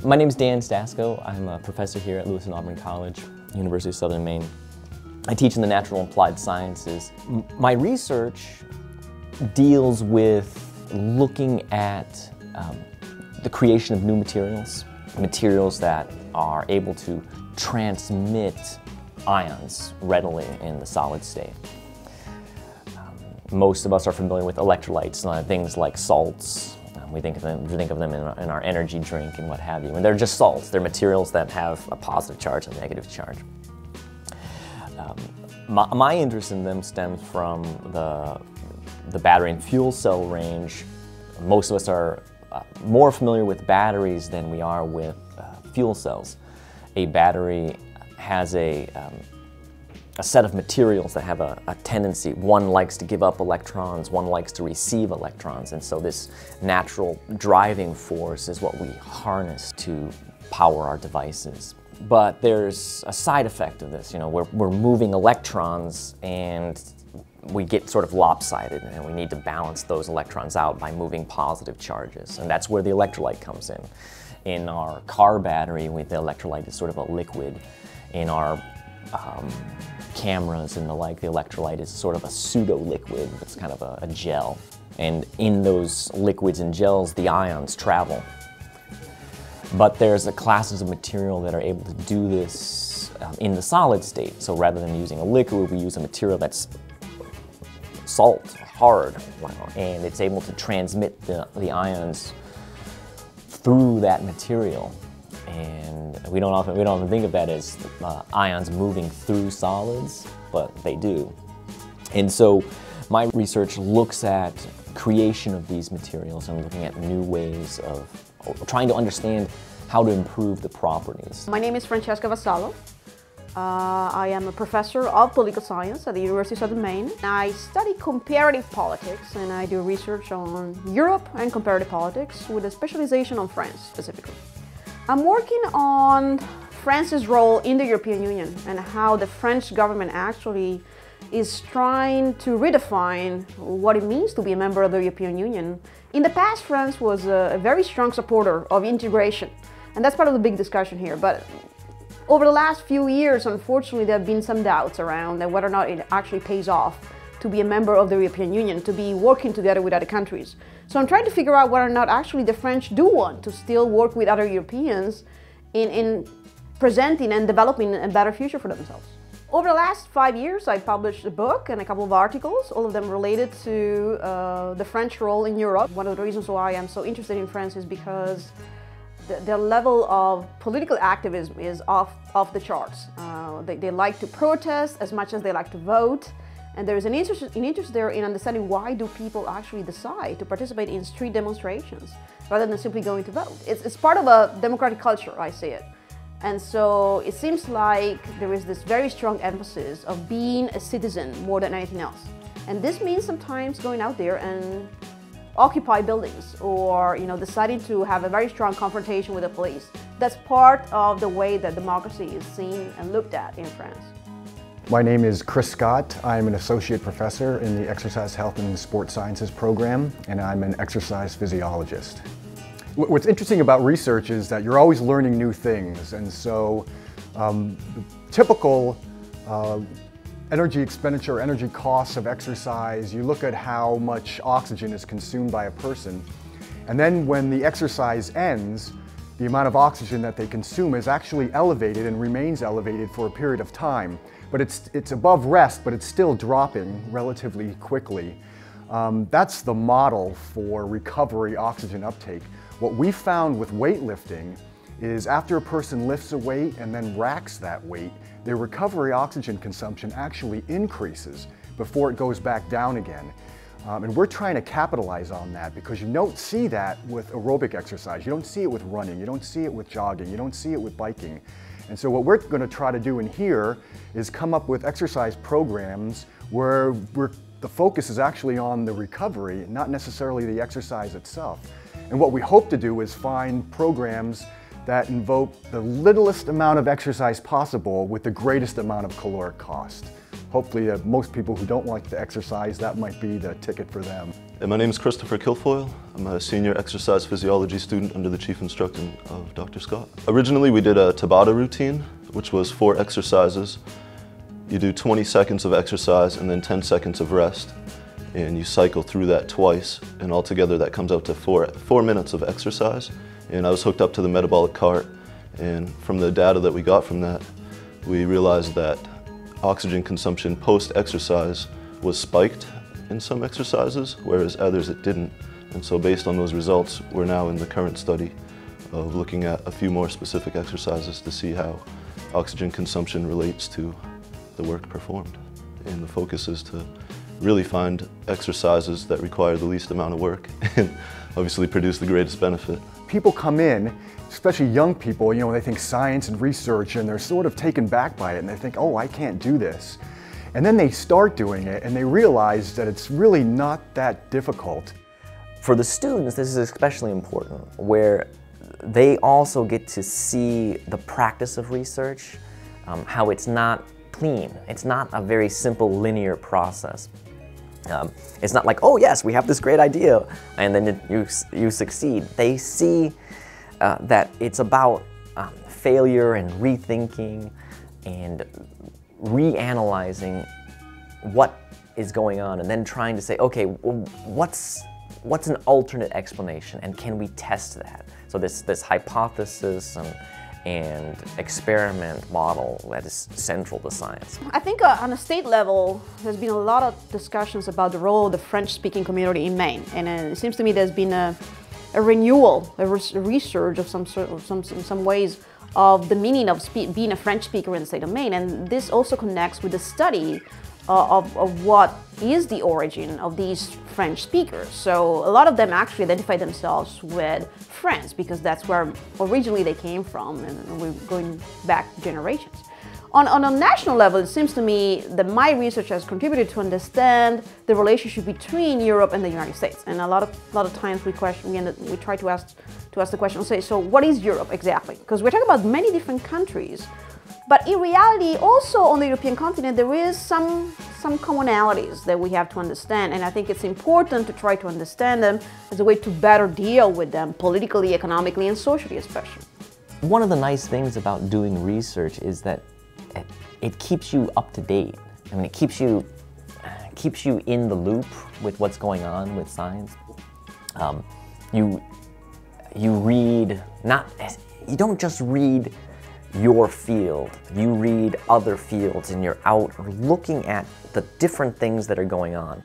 My name is Dan Stasko. I'm a professor here at Lewis and Auburn College, University of Southern Maine. I teach in the natural and applied sciences. My research deals with looking at the creation of new materials that are able to transmit ions readily in the solid state. Most of us are familiar with electrolytes, things like salts. We think of them in our energy drink and what have you. And they're just salts. They're materials that have a positive charge and a negative charge. My interest in them stems from the battery and fuel cell range. Most of us are more familiar with batteries than we are with fuel cells. A battery has a set of materials that have a tendency. One likes to give up electrons, one likes to receive electrons, and so this natural driving force is what we harness to power our devices. But there's a side effect of this. We're moving electrons and we get sort of lopsided, and we need to balance those electrons out by moving positive charges, and that's where the electrolyte comes in. In our car battery, the electrolyte is sort of a liquid. In our cameras and the like, the electrolyte is sort of a pseudo-liquid. It's kind of a gel. And in those liquids and gels, the ions travel. But there's classes of material that are able to do this in the solid state. So rather than using a liquid, we use a material that's salt, hard, and it's able to transmit the ions through that material. And we don't often think of that as ions moving through solids, but they do. And so my research looks at creation of these materials and looking at new ways of trying to understand how to improve the properties. My name is Francesca Vassallo. I am a professor of political science at the University of Southern Maine. I study comparative politics, and I do research on Europe and comparative politics with a specialization on France specifically. I'm working on France's role in the European Union and how the French government actually is trying to redefine what it means to be a member of the European Union. In the past, France was a very strong supporter of integration, and that's part of the big discussion here. But over the last few years, unfortunately, there have been some doubts around whether or not it actually pays off to be a member of the European Union, to be working together with other countries. So I'm trying to figure out whether or not actually the French do want to still work with other Europeans in presenting and developing a better future for themselves. Over the last 5 years, I published a book and a couple of articles, all of them related to the French role in Europe. One of the reasons why I'm so interested in France is because the level of political activism is off the charts. They like to protest as much as they like to vote. And there is an interest there in understanding why do people actually decide to participate in street demonstrations rather than simply going to vote. It's part of a democratic culture, I see it. And so it seems like there is this very strong emphasis of being a citizen more than anything else. And this means sometimes going out there and occupy buildings or deciding to have a very strong confrontation with the police. That's part of the way that democracy is seen and looked at in France. My name is Chris Scott. I'm an associate professor in the Exercise Health and Sport Sciences program, and I'm an exercise physiologist. What's interesting about research is that you're always learning new things, and so the typical energy expenditure, energy costs of exercise, you look at how much oxygen is consumed by a person, and then when the exercise ends, the amount of oxygen that they consume is actually elevated and remains elevated for a period of time. But it's above rest, but it's still dropping relatively quickly. That's the model for recovery oxygen uptake. What we found with weightlifting is after a person lifts a weight and then racks that weight, their recovery oxygen consumption actually increases before it goes back down again. And we're trying to capitalize on that because you don't see that with aerobic exercise. You don't see it with running. You don't see it with jogging. You don't see it with biking. And so what we're going to try to do in here is come up with exercise programs where the focus is actually on the recovery, not necessarily the exercise itself. And what we hope to do is find programs that invoke the littlest amount of exercise possible with the greatest amount of caloric cost. hopefully most people who don't like to exercise, that might be the ticket for them. My name is Christopher Kilfoyle. I'm a senior exercise physiology student under the chief instructor of Dr. Scott. Originally we did a Tabata routine, which was 4 exercises. You do 20 seconds of exercise and then 10 seconds of rest. And you cycle through that twice, and altogether that comes out to 4 minutes of exercise. And I was hooked up to the metabolic cart, and from the data that we got from that, we realized that oxygen consumption post-exercise was spiked in some exercises, whereas others it didn't. And so based on those results, we're now in the current study of looking at a few more specific exercises to see how oxygen consumption relates to the work performed. And the focus is to really find exercises that require the least amount of work and obviously produce the greatest benefit. People come in, especially young people, you know, they think science and research and they're sort of taken back by it and they think, oh, I can't do this. And then they start doing it and they realize that it's really not that difficult. For the students, this is especially important, where they also get to see the practice of research, how it's not clean. It's not a very simple linear process. It's not like, oh yes, we have this great idea, and then you succeed. They see that it's about failure and rethinking and reanalyzing what is going on, and then trying to say, okay, well, what's an alternate explanation, and can we test that? So this hypothesis and experiment model that is central to science. I think on a state level, there's been a lot of discussions about the role of the French-speaking community in Maine, and it seems to me there's been a renewal, a research of some ways of the meaning of being a French speaker in the state of Maine, and this also connects with the study of what is the origin of these French speakers. So a lot of them actually identify themselves with France because that's where originally they came from, and we're going back generations. On a national level, it seems to me that my research has contributed to understand the relationship between Europe and the United States. And a lot of times we try to ask the question, say, so what is Europe exactly? Because we're talking about many different countries. But in reality, also on the European continent, there is some commonalities that we have to understand, and I think it's important to try to understand them as a way to better deal with them politically, economically, and socially especially. One of the nice things about doing research is that it keeps you up to date. I mean, it keeps you in the loop with what's going on with science. You read, you don't just read your field, you read other fields, and you're out looking at the different things that are going on.